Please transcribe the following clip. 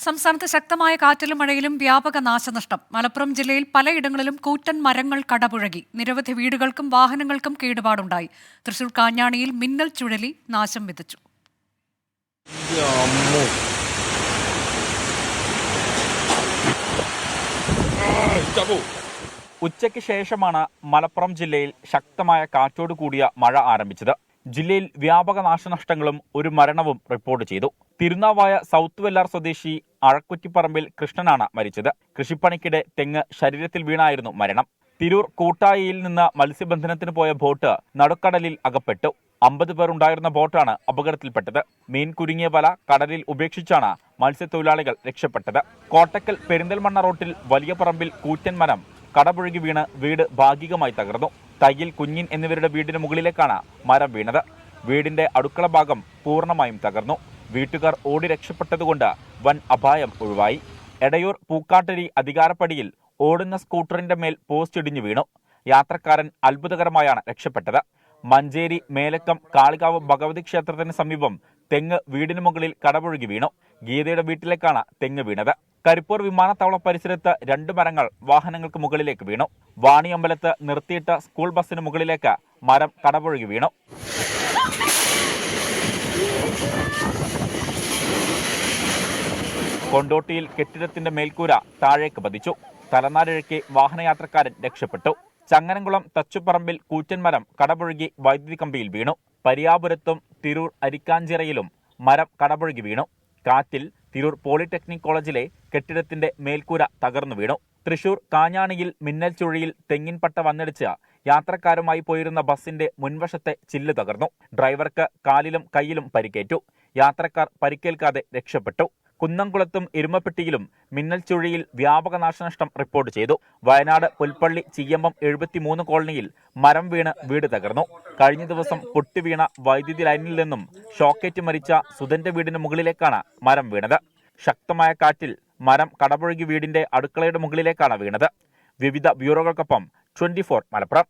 സംസ്ഥാനത്ത് ശക്തമായ കാറ്റിലും മഴയിലും വ്യാപക നാശനഷ്ടം. മലപ്പുറം ജില്ലയിൽ പലയിടങ്ങളിലും കൂറ്റൻ മരങ്ങൾ കടപുഴകി. നിരവധി വീടുകൾക്കും വാഹനങ്ങൾക്കും കേടുപാടുണ്ടായി. തൃശൂർ കാഞ്ഞാണിയിൽ മിന്നൽ ചുഴലി നാശം വിതച്ചു. ഉച്ചയ്ക്ക് ശേഷമാണ് മലപ്പുറം ജില്ലയിൽ ശക്തമായ കാറ്റോട് കൂടിയ മഴ ആരംഭിച്ചത്. ജില്ലയിൽ വ്യാപക നാശനഷ്ടങ്ങളും ഒരു മരണവും റിപ്പോർട്ട് ചെയ്തു. തിരുനാവായ സൗത്ത് വെല്ലാർ സ്വദേശി അഴക്കുറ്റിപ്പറമ്പിൽ കൃഷ്ണനാണ് മരിച്ചത്. കൃഷിപ്പണിക്കിടെ തെങ്ങ് ശരീരത്തിൽ വീണായിരുന്നു മരണം. തിരൂർ കൂട്ടായിയിൽ നിന്ന് മത്സ്യബന്ധനത്തിന് പോയ ബോട്ട് നടുക്കടലിൽ അകപ്പെട്ടു. 50 പേർ ഉണ്ടായിരുന്ന ബോട്ടാണ് അപകടത്തിൽപ്പെട്ടത്. മീൻ കുരുങ്ങിയ വല കടലിൽ ഉപേക്ഷിച്ചാണ് മത്സ്യത്തൊഴിലാളികൾ രക്ഷപ്പെട്ടത്. കോട്ടക്കൽ പെരിന്തൽമണ്ണ റോട്ടിൽ വലിയ പറമ്പിൽ കൂറ്റൻ മരം കടപുഴകി വീണ് വീട് ഭാഗികമായി തകർന്നു. തയ്യിൽ കുഞ്ഞിൻ എന്നിവരുടെ വീടിന് മുകളിലേക്കാണ് മരം വീണത്. വീടിന്റെ അടുക്കള ഭാഗം പൂർണ്ണമായും തകർന്നു. വീട്ടുകാർ ഓടി രക്ഷപ്പെട്ടതുകൊണ്ട് വൻ അപായം ഒഴിവായി. എടയൂർ പൂക്കാട്ടരി അധികാരപ്പടിയിൽ ഓടുന്ന സ്കൂട്ടറിന്റെ മേൽ പോസ്റ്റ് ഇടിഞ്ഞു വീണു. യാത്രക്കാരൻ അത്ഭുതകരമായാണ് രക്ഷപ്പെട്ടത്. മഞ്ചേരി മേലക്കം കാളികാവ് ഭഗവതി ക്ഷേത്രത്തിന് സമീപം തെങ്ങ് വീടിന് മുകളിൽ കടപുഴകി വീണു. ഗീതയുടെ വീട്ടിലേക്കാണ് തെങ്ങ് വീണത്. കരിപ്പൂർ വിമാനത്താവള പരിസരത്ത് 2 മരങ്ങൾ വാഹനങ്ങൾക്ക് മുകളിലേക്ക് വീണു. വാണിയമ്പലത്ത് നിർത്തിയിട്ട സ്കൂൾ ബസിന് മുകളിലേക്ക് മരം കടപുഴകി വീണു. കൊണ്ടോട്ടിയിൽ കെട്ടിടത്തിന്റെ മേൽക്കൂര താഴേക്ക് പതിച്ചു. തലനാരിഴയ്ക്ക് വാഹനയാത്രക്കാരൻ രക്ഷപ്പെട്ടു. ചങ്ങനംകുളം തച്ചുപറമ്പിൽ കൂറ്റൻ മരം കടപുഴകി വൈദ്യുതി കമ്പിയിൽ വീണു. പരിയാപുരത്തും തിരൂർ അരിക്കാഞ്ചിറയിലും മരം കടപുഴകി വീണു. കാറ്റിൽ തിരൂർ പോളിടെക്നിക് കോളേജിലെ കെട്ടിടത്തിന്റെ മേൽക്കൂര തകർന്നു വീണു. തൃശൂർ കാഞ്ഞാണിയിൽ മിന്നൽ ചുഴലിയിൽ തെങ്ങിൻ പട്ട വന്നിടിച്ച് യാത്രക്കാരുമായി പോയിരുന്ന ബസിന്റെ മുൻവശത്തെ ചില്ല് തകർന്നു. ഡ്രൈവർക്ക് കാലിലും കൈയിലും പരിക്കേറ്റു. യാത്രക്കാർ പരിക്കേൽക്കാതെ രക്ഷപ്പെട്ടു. കുന്നംകുളത്തും എരുമപ്പെട്ടിയിലും മിന്നൽ ചുഴലിയിൽ വ്യാപക നാശനഷ്ടം റിപ്പോർട്ട് ചെയ്തു. വയനാട് പുൽപ്പള്ളി ചീയമ്പം 73 കോളനിയിൽ മരം വീണ് വീട് തകർന്നു. കഴിഞ്ഞ ദിവസം പൊട്ടിവീണ വൈദ്യുതി ലൈനിൽ നിന്നും ഷോക്കേറ്റ് മരിച്ച സുധന്റെ വീടിന് മുകളിലേക്കാണ് മരം വീണത്. ശക്തമായ കാറ്റിൽ മരം കടപുഴകി വീടിന്റെ അടുക്കളയുടെ മുകളിലേക്കാണ് വീണത്. വിവിധ ബ്യൂറോകൾക്കൊപ്പം 24 മലപ്പുറം.